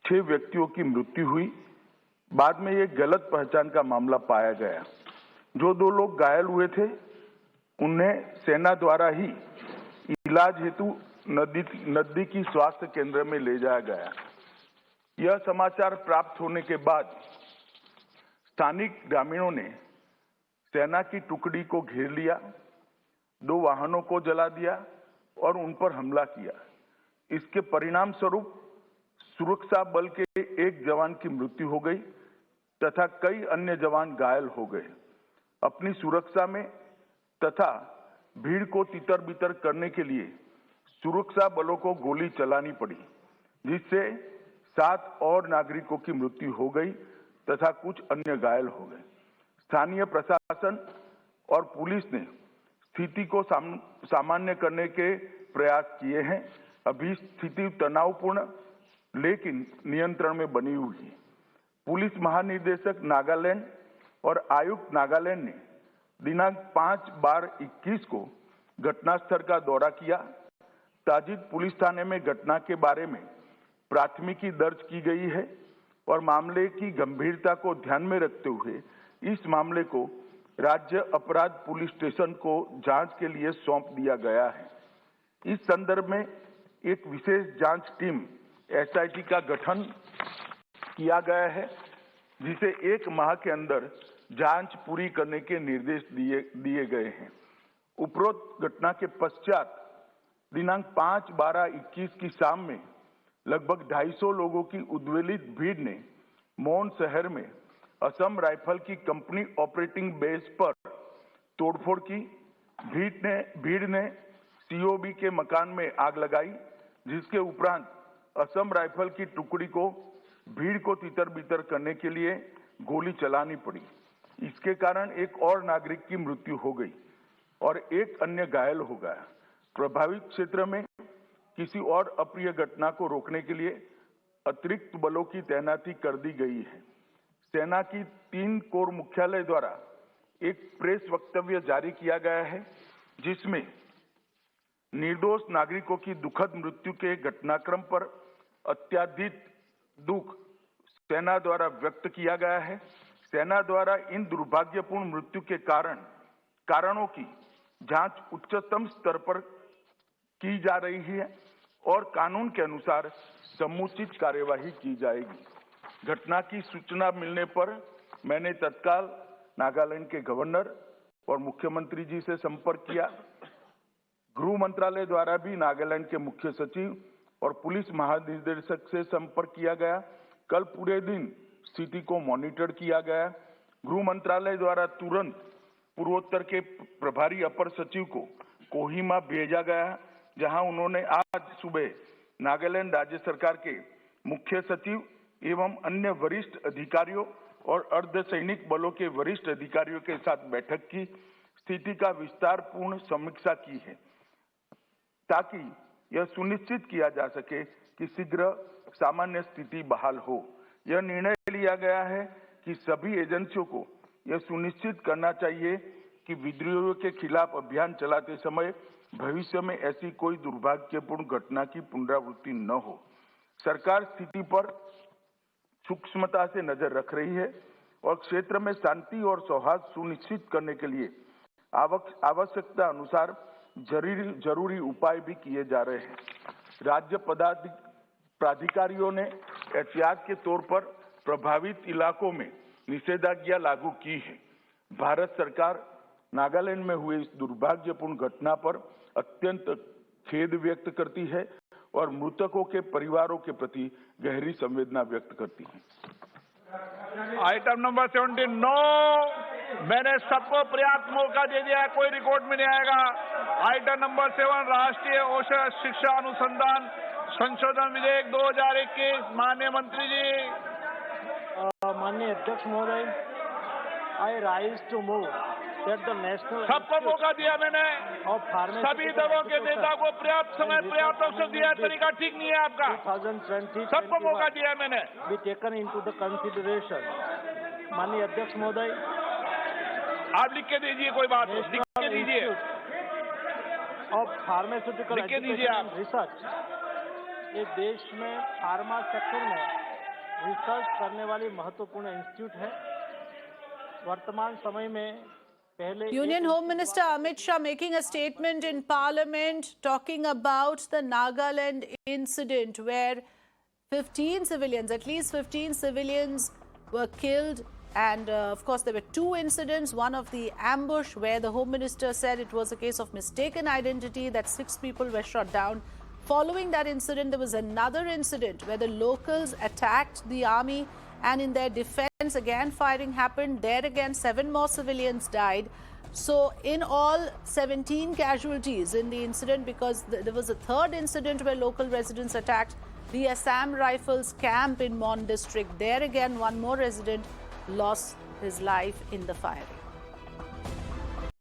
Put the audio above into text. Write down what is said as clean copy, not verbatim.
6 व्यक्तियों की मृत्यु हुई। बाद में ये गलत पहचान का मामला पाया गया। जो 2 लोग घायल हुए थे उन्हें सेना द्वारा ही इलाज हेतु नजदीकी स्वास्थ्य केंद्र में ले जाया गया। यह समाचार प्राप्त होने के बाद स्थानिक ग्रामीणों ने सेना की टुकड़ी को घेर लिया, 2 वाहनों को जला दिया और उन पर हमला किया। इसके परिणाम स्वरूप सुरक्षा बल के एक जवान की मृत्यु हो गई तथा कई अन्य जवान घायल हो गए। अपनी सुरक्षा में तथा भीड़ को तितर-बितर करने के लिए सुरक्षा बलों को गोली चलानी पड़ी, जिससे 7 और नागरिकों की मृत्यु हो गई तथा कुछ अन्य घायल हो गए। स्थानीय प्रशासन और पुलिस ने स्थिति को सामान्य करने के प्रयास किए हैं। अभी स्थिति तनावपूर्ण लेकिन नियंत्रण में बनी हुई है। पुलिस महानिदेशक नागालैंड और आयुक्त नागालैंड ने दिनांक 5/12/21 को घटनास्थल का दौरा किया। ताजिद पुलिस थाने में घटना के बारे में प्राथमिकी दर्ज की गई है और मामले की गंभीरता को ध्यान में रखते हुए इस मामले को राज्य अपराध पुलिस स्टेशन को जांच के लिए सौंप दिया गया है। इस संदर्भ में एक विशेष जांच टीम SIT का गठन किया गया है, जिसे 1 माह के अंदर जांच पूरी करने के निर्देश दिए गए हैं। उपरोक्त घटना के पश्चात दिनांक 5/12/21 की शाम में लगभग 250 लोगों की उद्वेलित भीड़ ने मौन शहर में असम राइफल की कंपनी ऑपरेटिंग बेस पर तोड़फोड़ की। भीड़ ने COB के मकान में आग लगाई, जिसके उपरांत असम राइफल की टुकड़ी को भीड़ को तितर-बितर करने के लिए गोली चलानी पड़ी। इसके कारण एक और नागरिक की मृत्यु हो गई और एक अन्य घायल हो गया। प्रभावित क्षेत्र में किसी और अप्रिय घटना को रोकने के लिए अतिरिक्त बलों की तैनाती कर दी गई है। सेना की 3 कोर मुख्यालय द्वारा एक प्रेस वक्तव्य जारी किया गया है, जिसमें निर्दोष नागरिकों की दुखद मृत्यु के घटनाक्रम पर अत्यधिक दुख सेना द्वारा व्यक्त किया गया है। सेना द्वारा इन दुर्भाग्यपूर्ण मृत्यु के कारणों की जांच उच्चतम स्तर पर की जा रही है और कानून के अनुसार समुचित कार्यवाही की जाएगी। घटना की सूचना मिलने पर मैंने तत्काल नागालैंड के गवर्नर और मुख्यमंत्री जी से संपर्क किया। गृह मंत्रालय द्वारा भी नागालैंड के मुख्य सचिव और पुलिस महानिदेशक से संपर्क किया गया। कल पूरे दिन स्थिति को मॉनिटर किया गया। गृह मंत्रालय द्वारा तुरंत पूर्वोत्तर के प्रभारी अपर सचिव को कोहिमा भेजा गया, जहां उन्होंने आज सुबह नागालैंड राज्य सरकार के मुख्य सचिव एवं अन्य वरिष्ठ अधिकारियों और अर्धसैनिक बलों के वरिष्ठ अधिकारियों के साथ बैठक की, स्थिति का विस्तारपूर्ण समीक्षा की है, ताकि यह सुनिश्चित किया जा सके कि शीघ्र सामान्य स्थिति बहाल हो। यह निर्णय लिया गया है कि सभी एजेंसियों को यह सुनिश्चित करना चाहिए कि विद्रोहियों के खिलाफ अभियान चलाते समय भविष्य में ऐसी कोई दुर्भाग्यपूर्ण घटना की पुनरावृत्ति न हो। सरकार स्थिति पर सूक्ष्मता से नजर रख रही है और क्षेत्र में शांति और सौहार्द सुनिश्चित करने के लिए आवश्यकता अनुसार जरूरी उपाय भी किए जा रहे हैं। राज्य प्राधिकारियों ने एहतियात के तौर पर प्रभावित इलाकों में निषेधाज्ञा लागू की है। भारत सरकार नागालैंड में हुए इस दुर्भाग्यपूर्ण घटना पर अत्यंत खेद व्यक्त करती है और मृतकों के परिवारों के प्रति गहरी संवेदना व्यक्त करती है। आइटम नंबर 17 नो, मैंने सबको पर्याप्त मौका दे दिया है, कोई रिकॉर्ड में नहीं आएगा। आइटम नंबर 7 राष्ट्रीय औषध शिक्षा अनुसंधान संशोधन विधेयक 2021। माननीय मंत्री जी। माननीय अध्यक्ष महोदय, I rise to move that the national. सबको मौका दिया मैंने, सभी दलों के नेता को पर्याप्त समय पर्याप्त अवसर दिया है। तरीका ठीक नहीं है आपका। 2020 सबको मौका दिया है मैंने। Be taken into the consideration. माननीय अध्यक्ष महोदय, आप लिख के दीजिए, कोई बात नहीं, लिख के दीजिए। और फार्मास्यूटिकल लिख के दीजिए आप। रिसर्च, ये देश में फार्मा सेक्टर में रिसर्च करने वाली महत्वपूर्ण इंस्टीट्यूट है। वर्तमान समय में पहले Union Home Minister Amit Shah making a statement in Parliament talking about the Nagaland incident where 15 civilians, at least 15 civilians were killed. And of course, there were two incidents. One of the ambush where the Home Minister said it was a case of mistaken identity, that 6 people were shot down. Following that incident, there was another incident where the locals attacked the army, and in their defense, again firing happened. There again, 7 more civilians died. So in all, 17 casualties in the incident, because there was a third incident where local residents attacked the Assam Rifles camp in Mon district. There again, one more resident lost his life in the firing.